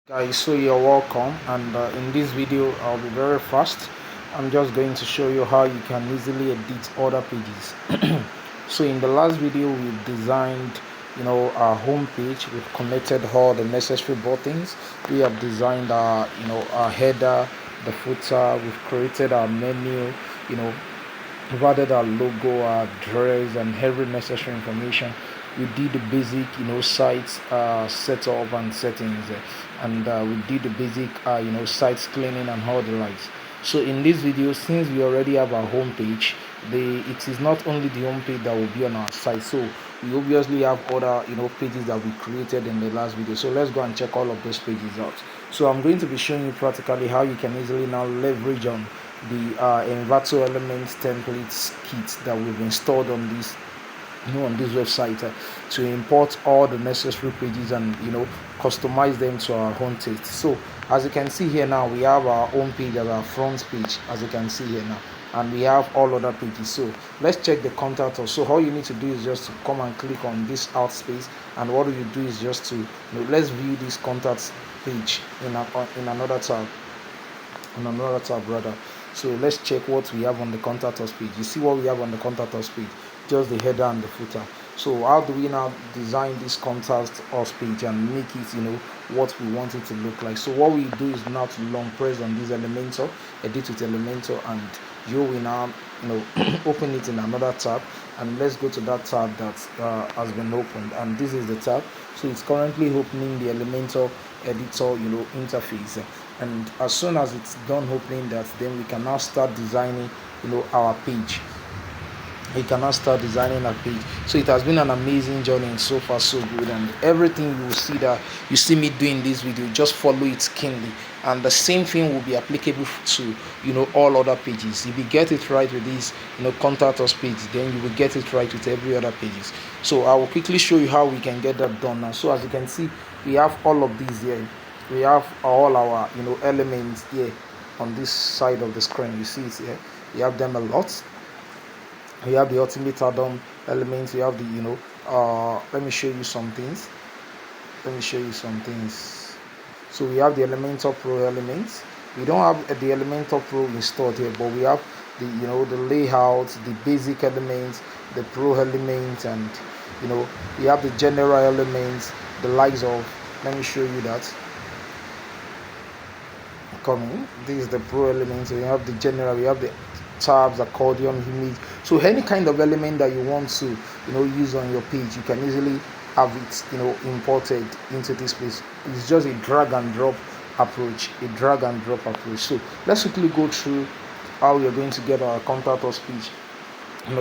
Guys, so you're welcome, and in this video I'll be very fast. I'm just going to show you how you can easily edit other pages. So in the last video we designed our home page. We've connected all the necessary buttons. We have designed our header, the footer. We've created our menu, you know we've added our logo, our address, and every necessary information. We did the basic site setup and settings, and we did the basic sites cleaning and all the likes. So in this video, since we already have our home page, it is not only the home page that will be on our site. So we obviously have other pages that we created in the last video. So let's go and check all of those pages out. So I'm going to be showing you practically how you can easily now leverage on the envato elements templates kit that we've installed on this website, to import all the necessary pages and customize them to our own taste. So as you can see here now, we have our home page as our front page, as you can see here now, and we have all other pages. So let's check the contact us. So all you need to do is just to come and click on this out space, and what you do is just to let's view this contacts page in another tab, rather. So let's check what we have on the contact us page. You see what we have on the contact us page, just the header and the footer. So how do we now design this contact us page and make it what we want it to look like? So what we do is now to long press on this Elementor, edit with Elementor, and you will now open it in another tab. And let's go to that tab that has been opened, and this is the tab. So it's currently opening the Elementor editor interface, and as soon as it's done opening that, then we can now start designing our page. You can now start designing a page. So it has been an amazing journey, and so far so good, and everything you will see that you see me doing this video, just follow it keenly, and the same thing will be applicable to all other pages. If you get it right with this contact us page, then you will get it right with every other pages. So I will quickly show you how we can get that done now. So as you can see, we have all of these here. We have all our elements here on this side of the screen. You see it here. We have them a lot. We have the ultimate add-on elements. We have the let me show you some things. So we have the Elementor Pro elements. We don't have the Elementor Pro installed here, but we have the the layout, the basic elements, the Pro elements, and we have the general elements, the likes of. Let me show you that. Coming, this is the Pro elements. We have the general. We have the tabs, accordion, image. So any kind of element that you want to use on your page, you can easily have it imported into this place. It's just a drag and drop approach. So let's quickly go through how we are going to get our contact us page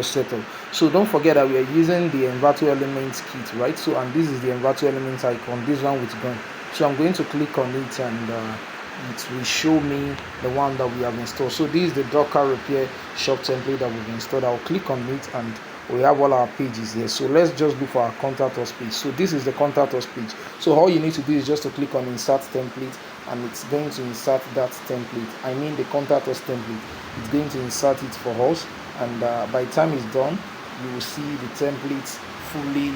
set up. So don't forget that we are using the envato elements kit, right? So, and this is the envato elements icon, this one with gun. So I'm going to click on it, and it will show me the one that we have installed. So this is the Docker repair shop template that we've installed. I'll click on it, and we have all our pages here. So let's just look for our contact us page. So this is the contact us page. So all you need to do is just to click on insert template, and it's going to insert that template. I mean the contact us template. It's going to insert it for us, and by the time it's done, you will see the templates fully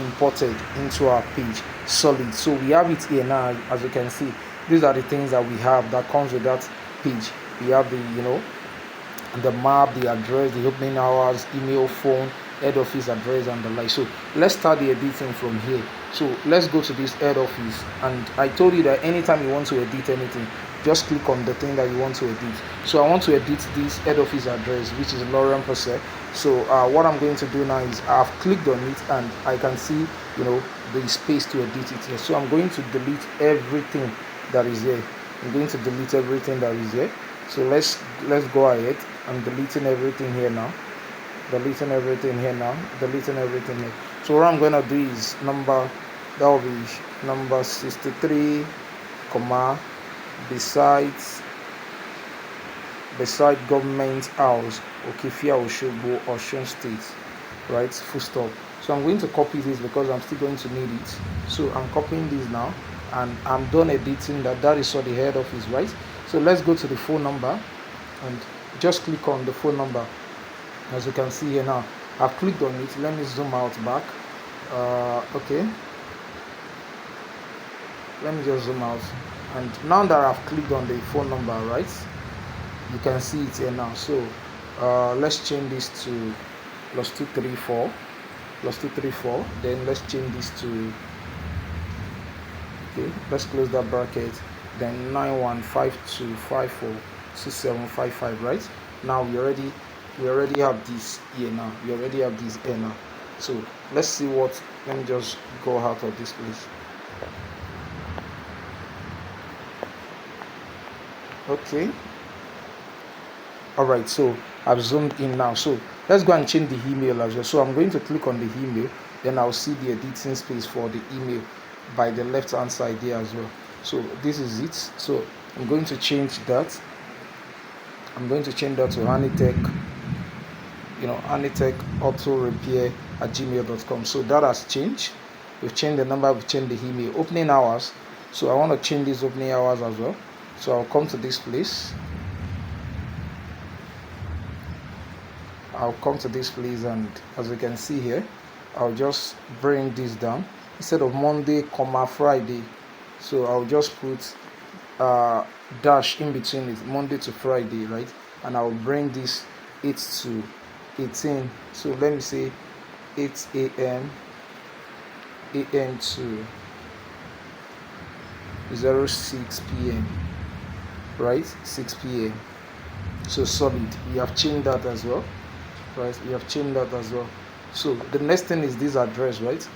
imported into our page solid. So we have it here now. As you can see, these are the things that we have that comes with that page. We have the map, the address, the opening hours, email, phone, head office address, and the like. So let's start the editing from here. So let's go to this head office, and I told you that anytime you want to edit anything, just click on the thing that you want to edit. So I want to edit this head office address, which is Lauren Perse. So what I'm going to do now is I've clicked on it, and I can see the space to edit it here. So I'm going to delete everything that is here. I'm going to delete everything that is here. So let's go ahead. I'm deleting everything here now. Deleting everything here. So what I'm going to do is that will be number 63, comma, beside government house, Okefia Oshogbo, Osun State, right, full stop. So I'm going to copy this because I'm still going to need it. So I'm copying this now, and I'm done editing that. That is what the head office, right? So let's go to the phone number, and just click on the phone number. As you can see here now, I've clicked on it. Let me zoom out back. Okay, let me just zoom out. And now that I've clicked on the phone number, right, you can see it here now. So let's change this to +234 +234. Then let's change this to, okay, let's close that bracket. Then 9152542755, right? Now we already have this here now. We already have this here now. So let's see what, let me just go out of this place. Okay, all right, so I've zoomed in now. So let's go and change the email as well. So I'm going to click on the email, then I'll see the editing space for the email by the left hand side here as well. So this is it. So I'm going to change that. I'm going to change that to Anitech, Anitech auto repair at gmail.com. So that has changed. We've changed the number, we've changed the email. Opening hours, so I want to change these opening hours as well. So I'll come to this place. And as you can see here, I'll just bring this down. Instead of Monday, Friday, so I'll just put dash in between it, Monday to Friday, right? And I'll bring this 8 to 18. So let me say 8 a.m. to 06 p.m. right? 6 p.m. So solid. We have changed that as well, right? So the next thing is this address, right?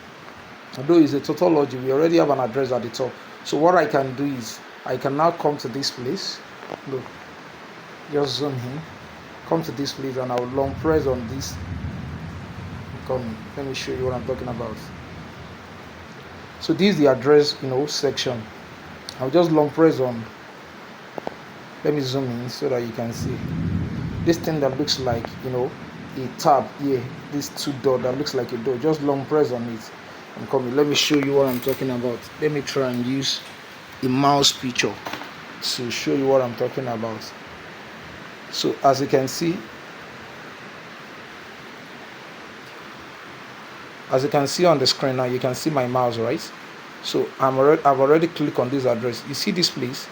Although it's a tautology, we already have an address at the top. So what I can do is I can now come to this place. Look, just zoom in, come to this place, and I will long press on this. Let me show you what I'm talking about. So this is the address, section. I'll just long press on. Let me zoom in so that you can see this thing that looks like a tab here. This 2 dot that looks like a door. Just long press on it and come. Let me show you what I'm talking about. Let me try and use a mouse picture to show you what I'm talking about. So as you can see on the screen now, you can see my mouse, right? So I've already clicked on this address. You see this place?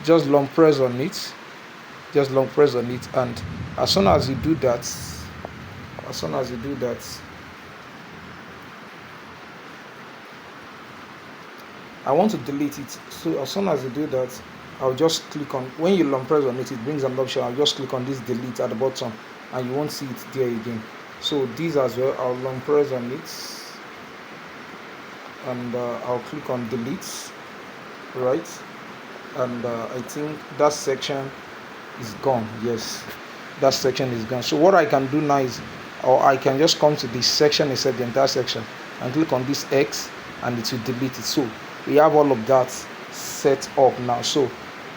Just long press on it. And as soon as you do that, I want to delete it. So as soon as you do that, I'll just click on, when you long press on it, it brings an option. I'll just click on this delete at the bottom and you won't see it there again. So these as well, I'll long press on it and I'll click on delete, right? And I think that section is gone. Yes, that section is gone. So what I can do now is, or I can just come to this section instead, the entire section, and click on this X and it will delete it. So we have all of that set up now. So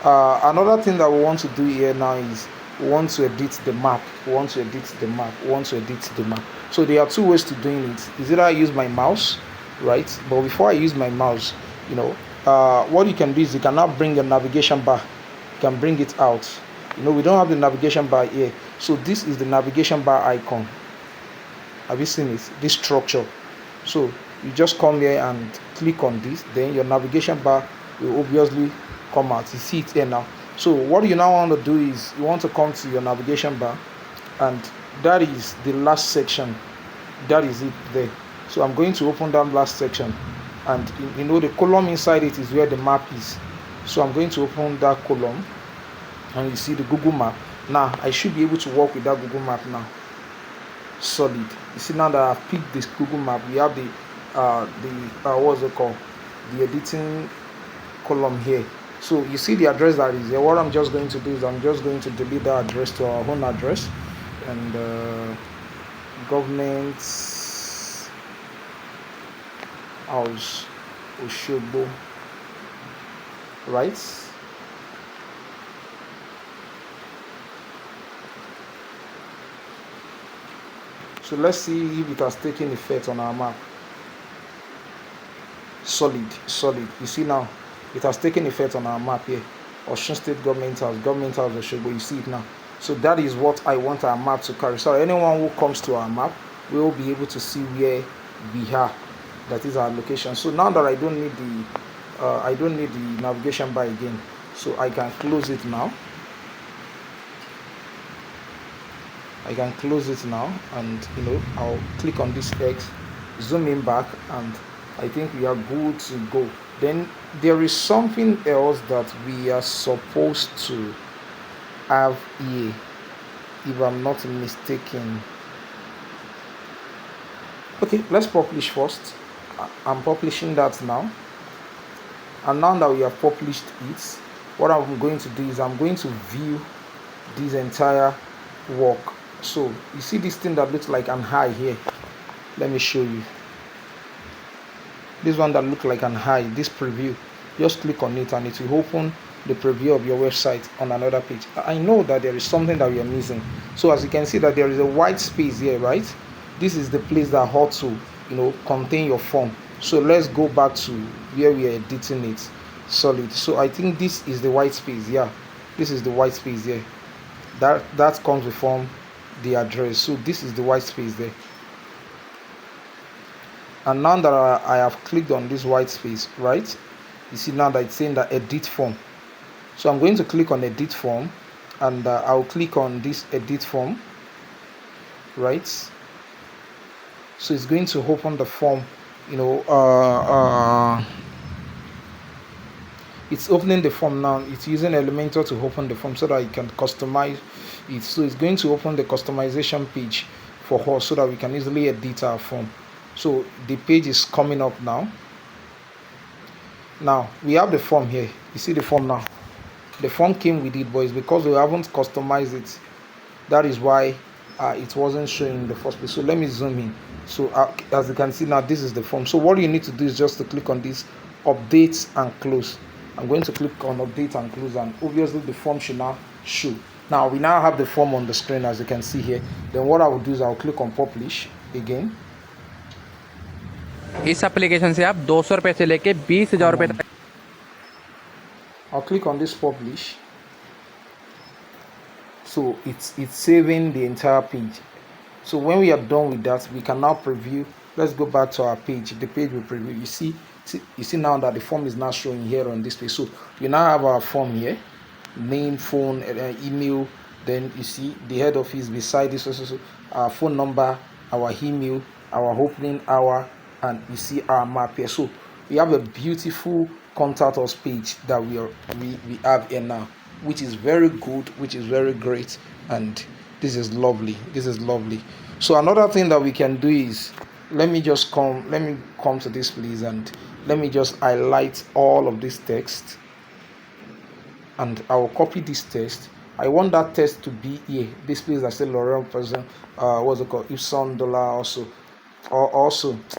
another thing that we want to do here now is we want to edit the map. So there are 2 ways to doing it. Is either I use my mouse, right? But before I use my mouse, what you can do is you can now bring the navigation bar. You can bring it out. We don't have the navigation bar here. So this is the navigation bar icon. Have you seen it? This structure. So you just come here and click on this, then your navigation bar will obviously come out. You see it here now. So what you now want to do is you want to come to your navigation bar, and that is the last section. That is it there. So I'm going to open that last section, and the column inside it is where the map is. So I'm going to open that column, and you see the Google map. Now I should be able to work with that Google map now. Solid. You see, now that I've picked this Google map, we have the what's it called, the editing column here. So you see the address that is here. What I'm just going to do is I'm just going to delete that address to our home address, and government house Oshobo, right? So let's see if it has taken effect on our map. Solid. You see now, it has taken effect on our map here. Osun State Government House Oshobo. You see it now. So that is what I want our map to carry. So anyone who comes to our map will be able to see where we are. that is our location. So now that I don't need the navigation bar again, so I can close it now. I can close it now, and I'll click on this X, zoom in back, and I think we are good to go. Then there is something else that we are supposed to have here, if I'm not mistaken. Okay, let's publish first. I'm publishing that now, and now that we have published it, what I'm going to do is I'm going to view this entire work. So you see this thing that looks like an eye here. Let me show you. This one that looks like an eye, this preview, just click on it and it will open the preview of your website on another page. I know that there is something that we are missing. So as you can see that there is a white space here, right? This is the place that ought to contain your form. So let's go back to where we are editing it solid. So I think this is the white space. Yeah, this is the white space there. That comes before the address. So this is the white space there. And now that I have clicked on this white space, right, you see now that it's saying that edit form. So I'm going to click on edit form, and I'll click on this edit form, right? So it's going to open the form. It's opening the form now. It's using Elementor to open the form so that you can customize it. So it's going to open the customization page for us so that we can easily edit our form. So the page is coming up now. Now we have the form here. You see the form now. The form came with it, but it's because we haven't customized it. That is why it wasn't showing in the first place. So let me zoom in. So as you can see now, this is the form. So what you need to do is just to click on this update and close. I'm going to click on update and close, and obviously the form should now show. Now we now have the form on the screen, as you can see here. Then what I will do is I'll click on publish again. इस application से आप 200 रुपये से लेके 20,000 रुपये तक. I'll click on this publish. So it's saving the entire page. So when we are done with that, we can now preview. Let's go back to our page. The page will preview. You see now that the form is now showing here on this page. So we now have our form here, name, phone, email. Then you see the head office beside this. So our phone number, our email, our opening hour, and you see our map here. So we have a beautiful contact us page that we have here now, which is very good, which is very great, and this is lovely. So another thing that we can do is let me come to this please, and let me just highlight all of this text, and I will copy this text. I want that text to be here, this place that says L'Oreal person, what's it called, Ipson dollar also.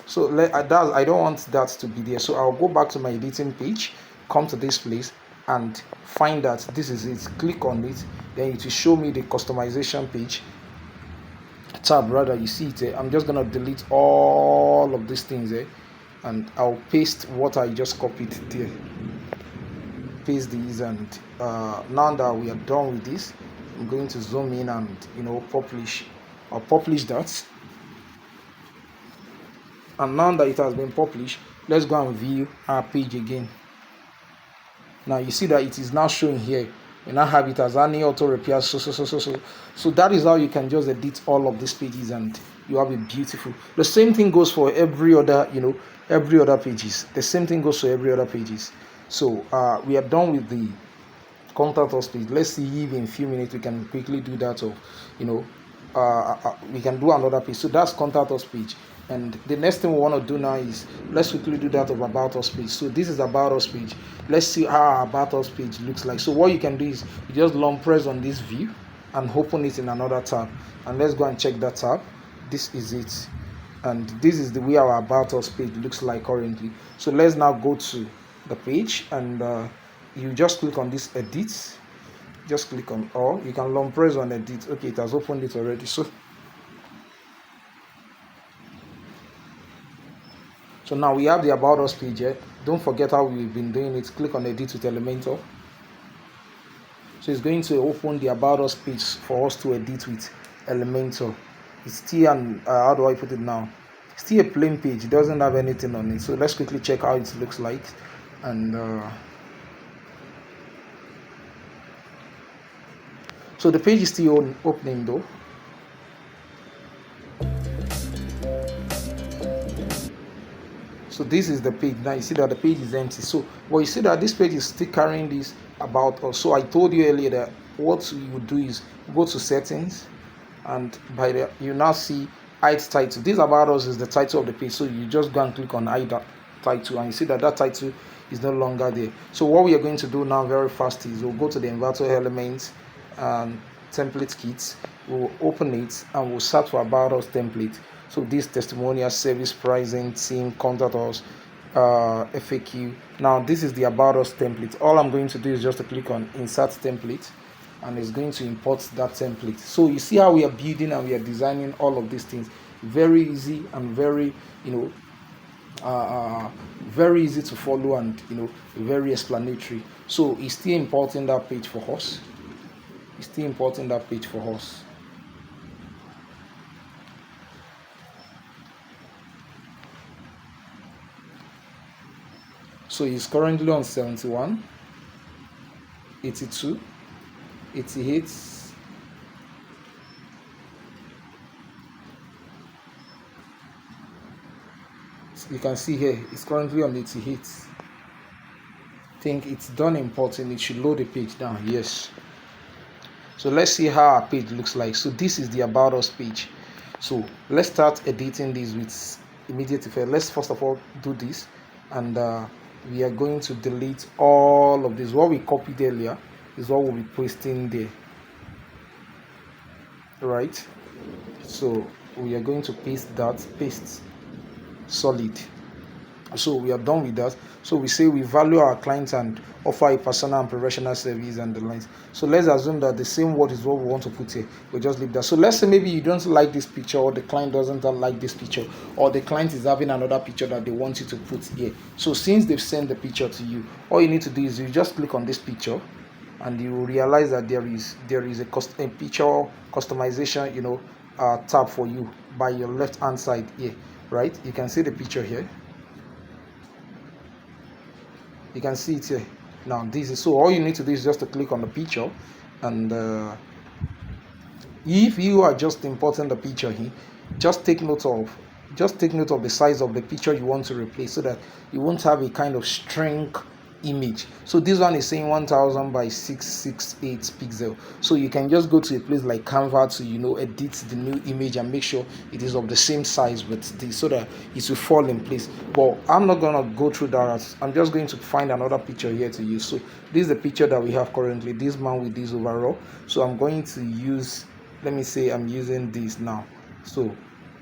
So I don't want that to be there. So I'll go back to my editing page, come to this place, and find that this is it. Click on it, then it will show me the customization page tab. Rather, you see it there. I'm just gonna delete all of these things there, and I'll paste what I just copied there. Paste these, and now that we are done with this, I'm going to zoom in and publish. I'll publish that. And now that it has been published, let's go and view our page again. Now you see that it is now showing here. We now have it as any auto repair. So that is how you can just edit all of these pages, and you have it beautiful. The same thing goes for every other pages. The same thing goes for every other pages. So we are done with the contact us page. Let's see if in a few minutes we can quickly do that. Of we can do another page. So that's contact us page. And the next thing we want to do now is let's quickly do that of about us page. So this is about us page. Let's see how our about us page looks like. So what you can do is you just long press on this view and open it in another tab. And let's go and check that tab. This is it. And this is the way our about us page looks like currently. So let's now go to the page, and you just click on this edit. Just click on, or you can long press on edit. Okay, it has opened it already. So now we have the about us page here. Don't forget how we've been doing it. Click on edit with Elementor. So it's going to open the about us page for us to edit with Elementor. It's still, and how do I put it now? still a plain page, it doesn't have anything on it. So let's quickly check how it looks like. And so the page is still opening though. So this is the page. Now you see that the page is empty. So well, you see that this page is still carrying this about us. So I told you earlier that what you would do is go to settings, and by the you now see hide title. This about us is the title of the page. So you just go and click on hide title, and you see that that title is no longer there. So what we are going to do now very fast is we'll go to the envato elements and template kits. We'll open it and we'll search for about us template. So this testimonial, service, pricing, team, contact us, FAQ. Now this is the about us template. All I'm going to do is just to click on insert template, and it's going to import that template. So you see how we are building and we are designing all of these things. Very easy and very, very easy to follow, and very explanatory. So it's still importing that page for us. It's still importing that page for us. So it's currently on 71, 82, 88. You can see here it's currently on 88. I think it's done importing. It should load the page down. Yes. So let's see how our page looks like. So this is the about us page. So let's start editing this with immediate effect. Let's first of all do this, and we are going to delete all of this. What we copied earlier is what we'll be pasting there, right? So we are going to paste solid. So we are done with that. So we say we value our clients and offer a personal and professional service and the lines. So let's assume that the same word is what we want to put here. We'll just leave that. So let's say maybe you don't like this picture, or the client doesn't like this picture, or the client is having another picture that they want you to put here. So since they've sent the picture to you, all you need to do is you just click on this picture, and you will realize that there is a picture customization tab for you by your left hand side here, right? You can see the picture here. You can see it here. Now this is, so all you need to do is just to click on the picture, and if you are just importing the picture here, just take note of the size of the picture you want to replace, so that you won't have a kind of string image. So this one is saying 1000 by 668 pixel. So you can just go to a place like Canva to edit the new image and make sure it is of the same size with this, so that it will fall in place. But I'm not gonna go through that. I'm just going to find another picture here to use. So this is the picture that we have currently, this man with this overall. So I'm going to use, let me say I'm using this now. So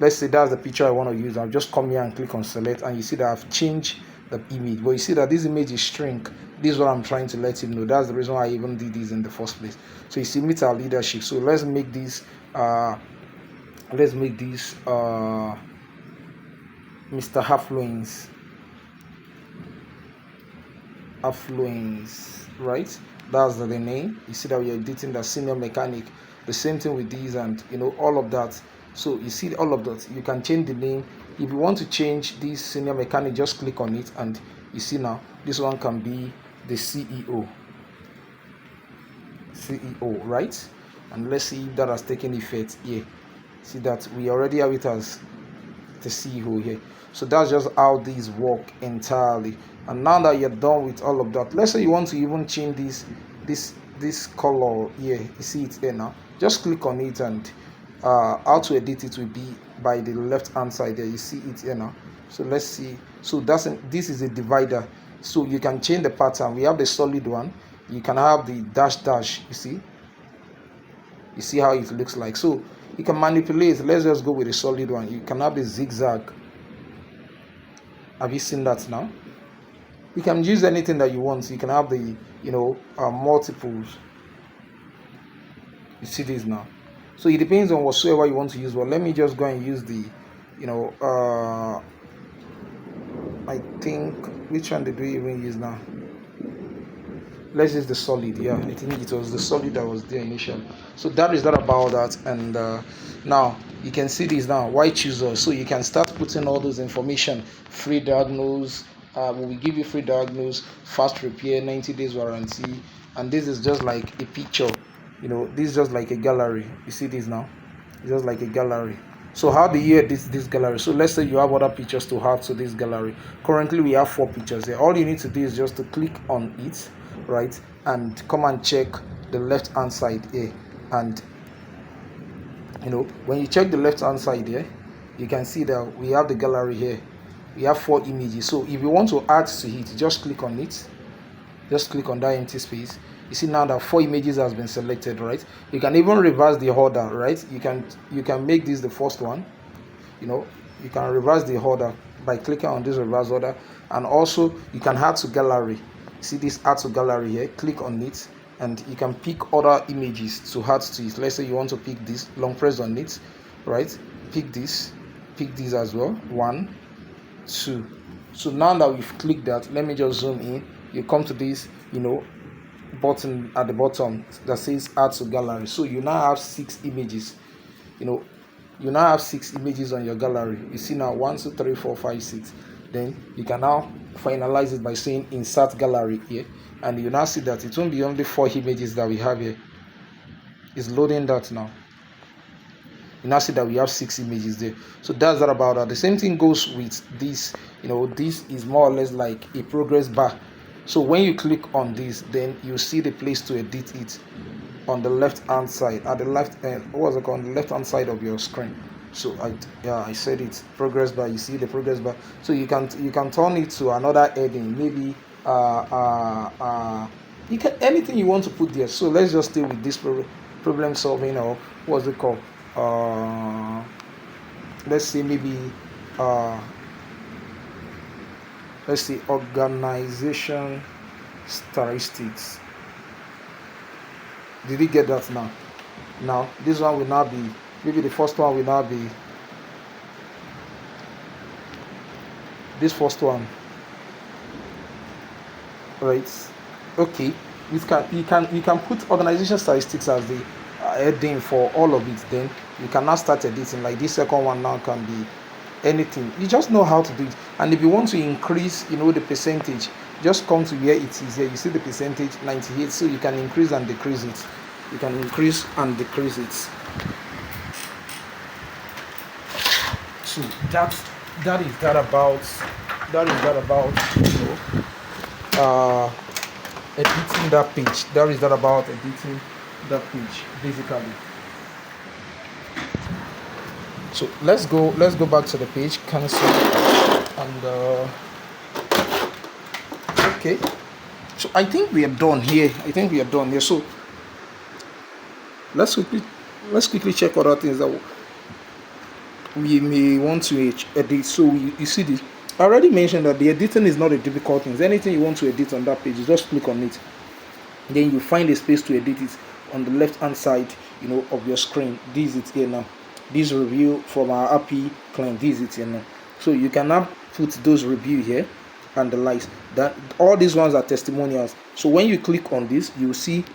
let's say that's the picture I want to use. I'll just come here and click on select, and you see that I've changed the image, but you see that this image is shrink. This is what I'm trying to let you know. That's the reason why I even did this in the first place. So you see, meet our leadership. So let's make this Mr. Affluence, right? That's the name. You see that we are editing the senior mechanic. The same thing with these, and all of that. So you see all of that. You can change the name. If you want to change this senior mechanic, just click on it, and you see now this one can be the CEO, right? And let's see if that has taken effect here. See that we already have it as the CEO here. So that's just how these work entirely. And now that you're done with all of that, let's say you want to even change this color here. You see it here now. Just click on it, and how to edit it will be by the left hand side there. You see it here now. So let's see. So this is a divider. So you can change the pattern. We have the solid one. You can have the dash. You see how it looks like. So you can manipulate. Let's just go with the solid one. You can have the zigzag. Have you seen that now? You can use anything that you want. So you can have the multiples. You see this now. So it depends on whatsoever you want to use. Well, let me just go and use the I think, which one did we even use now? Let's use the solid. Yeah, I think it was the solid that was there initially. So that is that about that. And now you can see this now. Why choose us? So you can start putting all those information. Free diagnose. We will give you free diagnose, fast repair, 90 days warranty, and this is just like a picture. This is just like a gallery. You see this now? It's just like a gallery. So how do you edit this gallery? So let's say you have other pictures to add to this gallery. Currently we have 4 pictures here. All you need to do is just to click on it, right, and come and check the left hand side here. And when you check the left hand side here, you can see that we have the gallery here. We have 4 images. So if you want to add to it, just click on it. Just click on that empty space. You see now that 4 images has been selected, right? You can even reverse the order, right? You can make this the first one. You can reverse the order by clicking on this reverse order, and also you can add to gallery. See this add to gallery here, click on it, and you can pick other images to add to it. Let's say you want to pick this, long press on it, right? Pick this as well. 1, 2. So now that we've clicked that, let me just zoom in. You come to this button at the bottom that says add to gallery. So you now have 6 images. You now have 6 images on your gallery. You see now 1, 2, 3, 4, 5, 6. Then you can now finalize it by saying insert gallery here, and you now see that it won't be only 4 images that we have here. It's loading that now. You now see that we have 6 images there. So that's that about that. The same thing goes with this. This is more or less like a progress bar. So when you click on this, then you see the place to edit it on the left hand side, at the left end, on the left hand side of your screen. So I said it, progress bar. You see the progress bar. So you can turn it to another heading, maybe you can, anything you want to put there. So let's just stay with this problem solving, or what's it called? Let's say maybe let's see, organization statistics. Did you get that now? Now this one will now be, maybe the first one will now be this first one, right? Okay, you can put organization statistics as the heading for all of it. Then you can now start editing. Like this second one now can be anything. You just know how to do it. And if you want to increase the percentage, just come to where it is here. You see the percentage 98, so you can increase and decrease it. So that is that about editing that page. That is that about editing that page basically. So let's go back to the page, cancel, and okay. So I think we are done here. So let's quickly check other things that we may want to edit. So you see this. I already mentioned that the editing is not a difficult thing. Anything you want to edit on that page, you just click on it. Then you find a space to edit it on the left hand side, of your screen. This is it here now. This review from our API client. This is it here now. So you can now put those review here and the likes. That all these ones are testimonials. So when you click on this, you see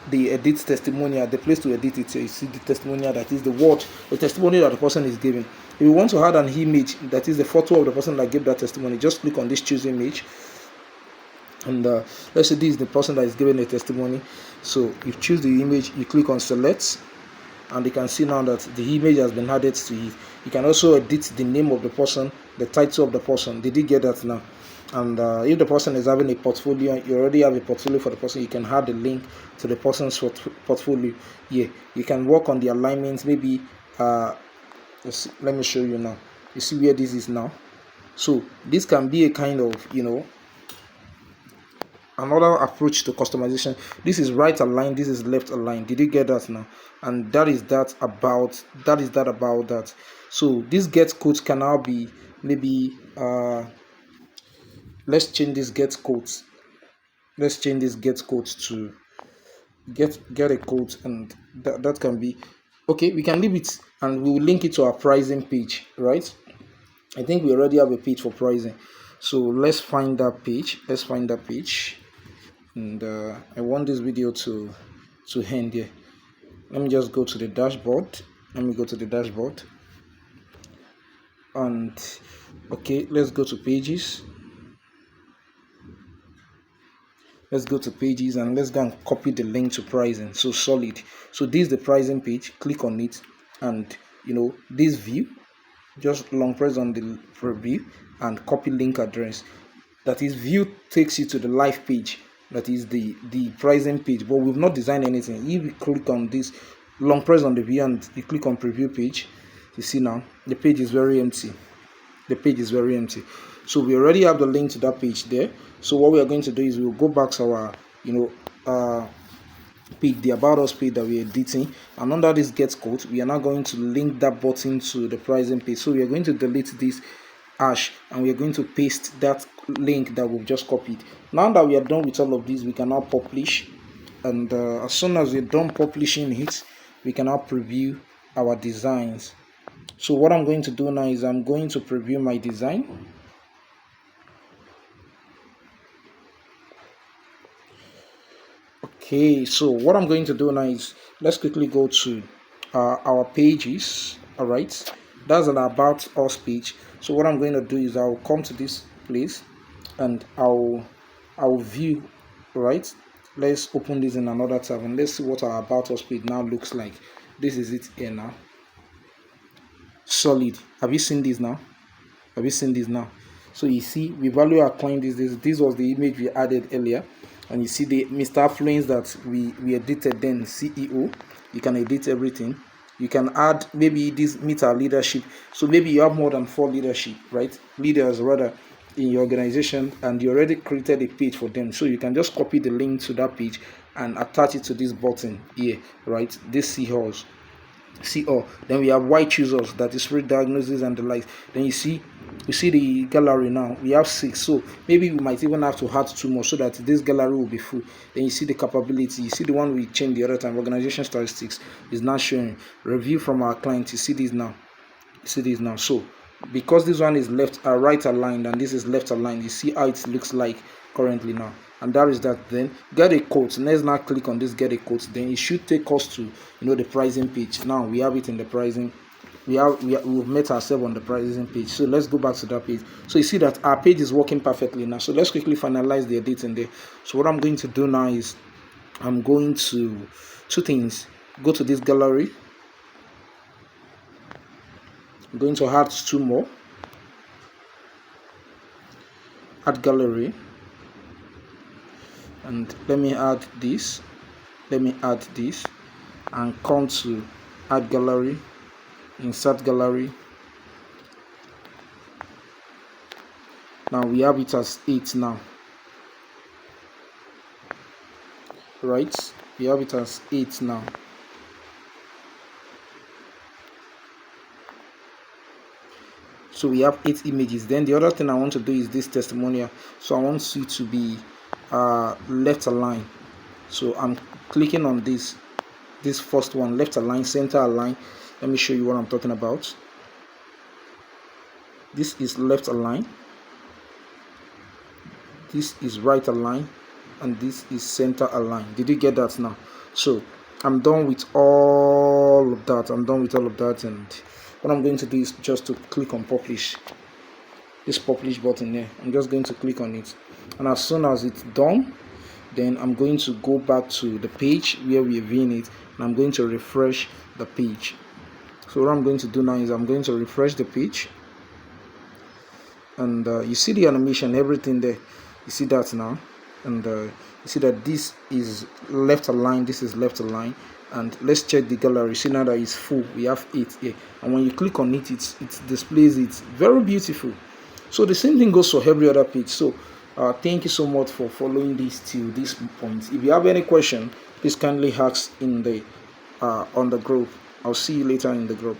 the edit testimonial, the place to edit it. So you see the testimonial, that is the testimony that the person is giving. If you want to add an image, that is the photo of the person that gave that testimony, just click on this choose image. And let's say this is the person that is giving the testimony. So you choose the image, you click on select, and you can see now that the image has been added to it. You can also edit the name of the person, the title of the person. Did you get that now? And if the person is having a portfolio, you already have a portfolio for the person, you can add the link to the person's portfolio. Yeah, you can work on the alignments. Maybe let me show you now. You see where this is now. So this can be a kind of another approach to customization. This is right aligned, this is left aligned. Did you get that now? And that is that about that. So this get quotes can now be maybe let's change this get quotes to get a quote, and that can be okay. We can leave it and we will link it to our pricing page, right? I think we already have a page for pricing. So let's find that page. And I want this video to end here. Let me just go to the dashboard. And okay, let's go to pages. Let's go to pages and let's go and copy the link to pricing. So solid. So this is the pricing page. Click on it, and this view, just long press on the preview and copy link address. That is, view takes you to the live page, that is the pricing page, but we've not designed anything. If you click on this, long press on the view and you click on preview page, you see now the page is very empty. The page is very empty. So we already have the link to that page there. So what we are going to do is we'll go back to our page, the about us page that we're editing, and under this get code, we are now going to link that button to the pricing page. So we are going to delete this hash and we are going to paste that link that we've just copied. Now that we are done with all of this, we can now publish, and as soon as we're done publishing it, we can now preview our designs. So what I'm going to do now is I'm going to preview my design. Okay, so what I'm going to do now is let's quickly go to our pages. All right, that's an about us page. So what I'm going to do is I'll come to this place and I'll view. Right, let's open this in another tab and let's see what our about us page now looks like. This is it here now. Solid. Have you seen this now? Have you seen this now? So you see, we value our client. This was the image we added earlier, and you see the Mr. Affluence that we edited, then CEO. You can edit everything. You can add maybe this meet our leadership. So maybe you have more than 4 leadership, right? Leaders rather in your organization, and you already created a page for them. So you can just copy the link to that page and attach it to this button here, right? This see all. Then we have white choosers, that is free diagnosis and the likes. Then you see the gallery. Now we have 6, so maybe we might even have to add 2 more so that this gallery will be full. Then you see the capability, you see the one we changed the other time, organization statistics is now showing review from our clients. You see this now, so because this one is left right aligned and this is left aligned, you see how it looks like currently now. And that is that. Then get a quote. Let's now click on this get a quote. Then it should take us to the pricing page. Now we have it in the pricing. We've met ourselves on the pricing page. So let's go back to that page. So you see that our page is working perfectly now. So let's quickly finalize the editing there. So what I'm going to do now is I'm going to 2 things. Go to this gallery. I'm going to add 2 more. Add gallery. And let me add this, and come to add gallery, insert gallery. Now we have it as 8 now, right? We have it as 8 now. So we have 8 images. Then the other thing I want to do is this testimonial. So I want you to be left align. So I'm clicking on this first one, left align, center align. Let me show you what I'm talking about. This is left align, this is right align, and this is center align. Did you get that now? So I'm done with all of that. And what I'm going to do is just to click on publish, this publish button there. I'm just going to click on it, and as soon as it's done, then I'm going to go back to the page where we're viewing it, and I'm going to refresh the page. So what I'm going to do now is I'm going to refresh the page, and you see the animation, everything there. You see that now, and you see that this is left align, this is left align. And let's check the gallery. See now that it's full. We have 8 here, and when you click on it, it displays it. Very beautiful. So the same thing goes for every other page. So thank you so much for following this till this point. If you have any question, please kindly ask in the on the group. I'll see you later in the group.